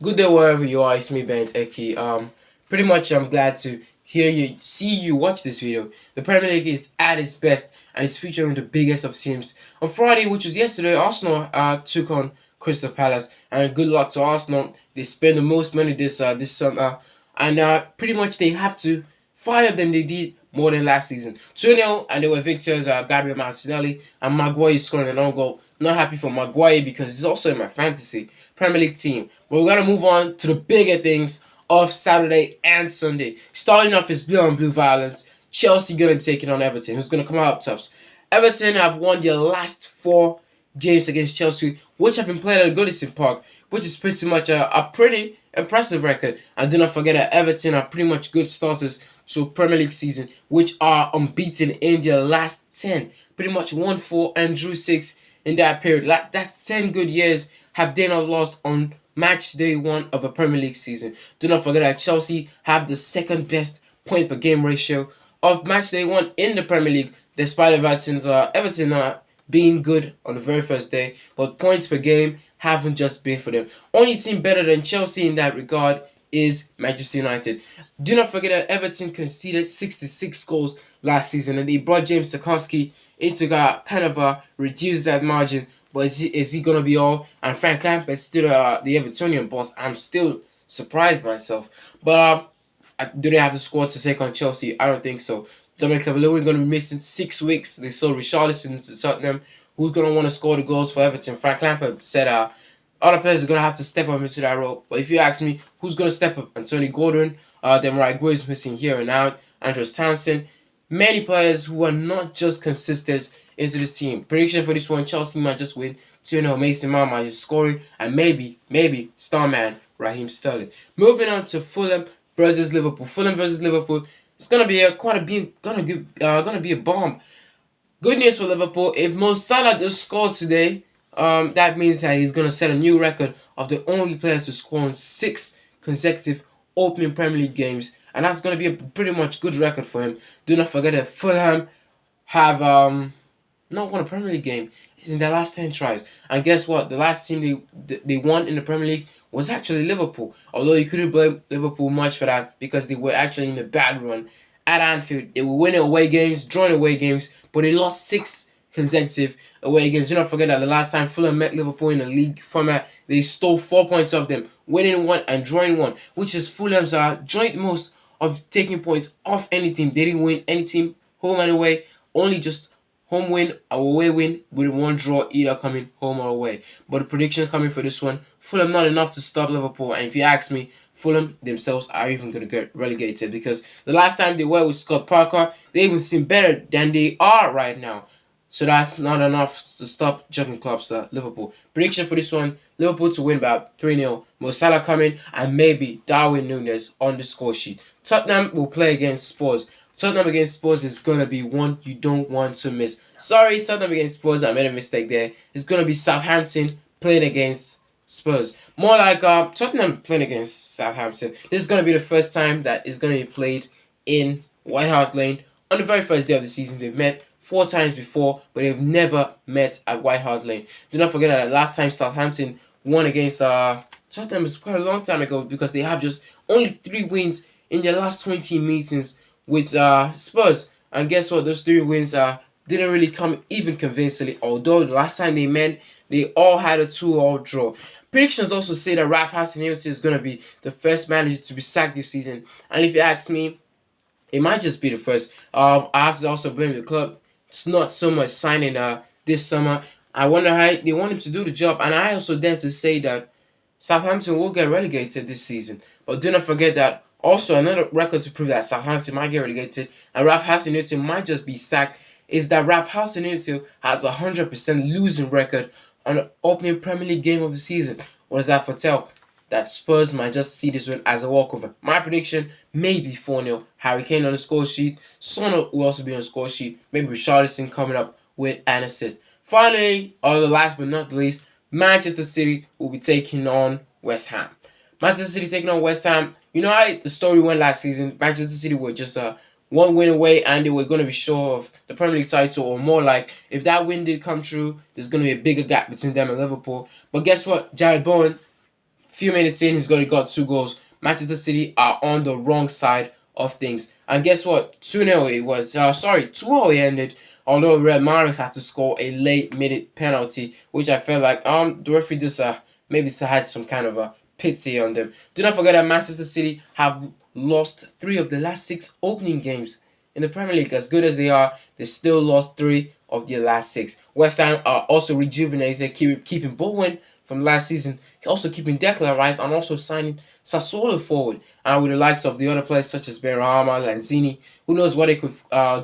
Good day wherever you are. It's me, Benedict. Pretty much I'm glad to see you watch this video. The Premier League is at its best and it's featuring the biggest of teams. On Friday, which was yesterday, Arsenal took on Crystal Palace, and good luck to Arsenal. They spend the most money this summer, and pretty much they have to fire than they did more than last season. 2-0, and they were victors. Gabriel Martinelli and Maguire scoring an own goal. Not happy for Maguire because he's also in my fantasy Premier League team. But we're gonna move on to the bigger things of Saturday and Sunday. Starting off is blue on blue violence. Chelsea gonna be taking on Everton. Who's gonna come out up tops? Everton have won their last 4 games against Chelsea, which have been played at Goodison Park, which is pretty much a pretty impressive record. And do not forget that Everton are pretty much good starters to Premier League season, which are unbeaten in their last 10. Pretty much won 4 and drew 6 in that period. That's 10 good years have they not lost on match day 1 of a Premier League season. Do not forget that Chelsea have the second best point per game ratio of match day 1 in the Premier League, despite Everton being good on the very first day, but points per game haven't just been for them. Only team better than Chelsea in that regard is Manchester United. Do not forget that Everton conceded 66 goals last season, and they brought James Tarkowski into kind of reduce that margin. But is he gonna be all? And Frank Lampard still the Evertonian boss. I'm still surprised myself. But do they have the squad to take on Chelsea? I don't think so. Dominic Calvert-Lewin going to be missing 6 weeks. They sold Richarlison to Tottenham. Who's going to want to score the goals for Everton? Frank Lampard said other players are going to have to step up into that role. But if you ask me, who's going to step up? Anthony Gordon, Demarai Gray is missing here and out. Andros Townsend. Many players who are not just consistent into this team. Prediction for this one, Chelsea might just win 2-0. Mason Mount might just scoring. And maybe Starman Raheem Sterling. Moving on to Fulham versus Liverpool. Fulham versus Liverpool. It's gonna be gonna be a bomb. Good news for Liverpool. If Mo Salah does score today, that means that he's gonna set a new record of the only player to score in 6 consecutive opening Premier League games, and that's gonna be a pretty much good record for him. Do not forget that Fulham have not won a Premier League game in their last 10 tries. And guess what? The last team they won in the Premier League was actually Liverpool. Although you couldn't blame Liverpool much for that because they were actually in a bad run at Anfield. They were winning away games, drawing away games, but they lost 6 consecutive away games. Do not forget that the last time Fulham met Liverpool in a league format, they stole 4 points off them, winning 1 and drawing 1, which is Fulham's joint most of taking points off any team. They didn't win any team, home and away, only just home win, away win, with 1 draw, either coming home or away. But the prediction coming for this one, Fulham not enough to stop Liverpool. And if you ask me, Fulham themselves are even going to get relegated because the last time they were with Scott Parker, they even seem better than they are right now. So that's not enough to stop Jurgen Klopp's Liverpool. Prediction for this one, Liverpool to win about 3-0. Mo Salah coming and maybe Darwin Núñez on the score sheet. Tottenham will play against Spurs. Tottenham against Spurs is going to be one you don't want to miss. Sorry, Tottenham against Spurs. I made a mistake there. It's going to be Southampton playing against Spurs. More like Tottenham playing against Southampton. This is going to be the first time that it's going to be played in White Hart Lane. On the very first day of the season, they've met 4 times before, but they've never met at White Hart Lane. Do not forget that last time Southampton won against Tottenham is quite a long time ago because they have just only 3 wins in their last 20 meetings with Spurs. And guess what? Those 3 wins didn't really come even convincingly, although the last time they met, they all had a 2-2 draw. Predictions also say that Ralph Hasenhuttl is going to be the first manager to be sacked this season. And if you ask me, it might just be the first. I have to also blame the club. It's not so much signing this summer. I wonder how they want him to do the job. And I also dare to say that Southampton will get relegated this season. But do not forget that also another record to prove that Southampton might get relegated and Ralph Hasenhuttl might just be sacked is that Ralph Hasenhuttl has a 100% losing record on the opening Premier League game of the season. What does that foretell? That Spurs might just see this win as a walkover. My prediction, maybe 4-0. Harry Kane on the score sheet. Son will also be on the score sheet. Maybe Richarlison coming up with an assist. Finally, or the last but not the least, Manchester City will be taking on West Ham. Manchester City taking on West Ham. You know how the story went last season? Manchester City were just 1 win away and they were going to be sure of the Premier League title, or more like if that win did come true, there's going to be a bigger gap between them and Liverpool. But guess what? Jared Bowen Few minutes in, he's already got 2 goals. Manchester City are on the wrong side of things. And guess what? 2-0 it was. 2-0 it ended. Although Red Mahrez had to score a late minute penalty, which I felt like the referee just maybe had some kind of a pity on them. Do not forget that Manchester City have lost 3 of the last 6 opening games in the Premier League. As good as they are, they still lost 3 of their last 6. West Ham are also rejuvenated, keeping Bowen from last season, also keeping Declan Rice, and also signing Sassuolo forward, and with the likes of the other players such as Benrahma, Lanzini. Who knows what they could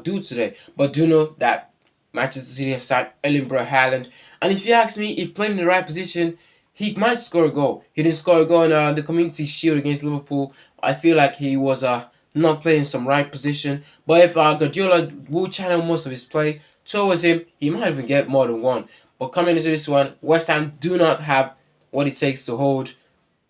do today? But do know that Manchester City have signed Erling Haaland, and if you ask me, if playing in the right position, he might score a goal. He didn't score a goal in the Community Shield against Liverpool. I feel like he was not playing some right position. But if Guardiola will channel most of his play towards him, he might even get more than one. But coming into this one, West Ham do not have what it takes to hold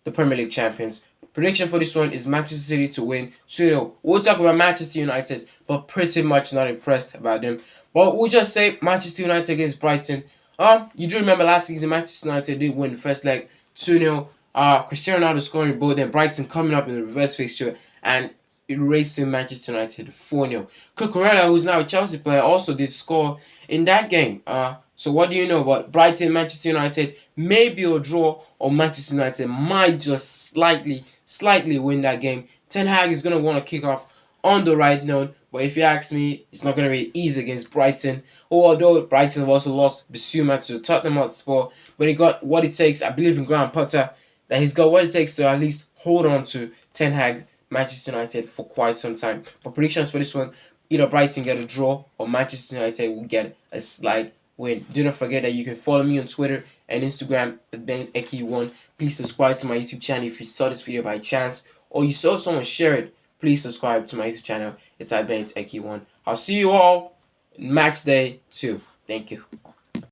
the Premier League champions. Prediction for this one is Manchester City to win 2-0. We'll talk about Manchester United, but pretty much not impressed about them. But we'll just say Manchester United against Brighton. You do remember last season Manchester United did win the first leg 2-0. Cristiano Ronaldo scoring both, then Brighton coming up in the reverse fixture and erasing Manchester United 4-0. Cucurella, who's now a Chelsea player, also did score in that game. So what do you know about Brighton, Manchester United? Maybe a draw, or Manchester United might just slightly win that game. Ten Hag is going to want to kick off on the right note, but if you ask me, it's not going to be easy against Brighton. Although Brighton have also lost Bissouma to Tottenham Hotspur, but he got what it takes. I believe in Graham Potter that he's got what it takes to at least hold on to Ten Hag Manchester United for quite some time. But predictions for this one, either Brighton get a draw or Manchester United will get a slight win. Do not forget that you can follow me on Twitter and Instagram at Benedict1. Please subscribe to my YouTube channel if you saw this video by chance or you saw someone share it. Please subscribe to my YouTube channel. It's at Benedict1. I'll see you all in match day 2. Thank you.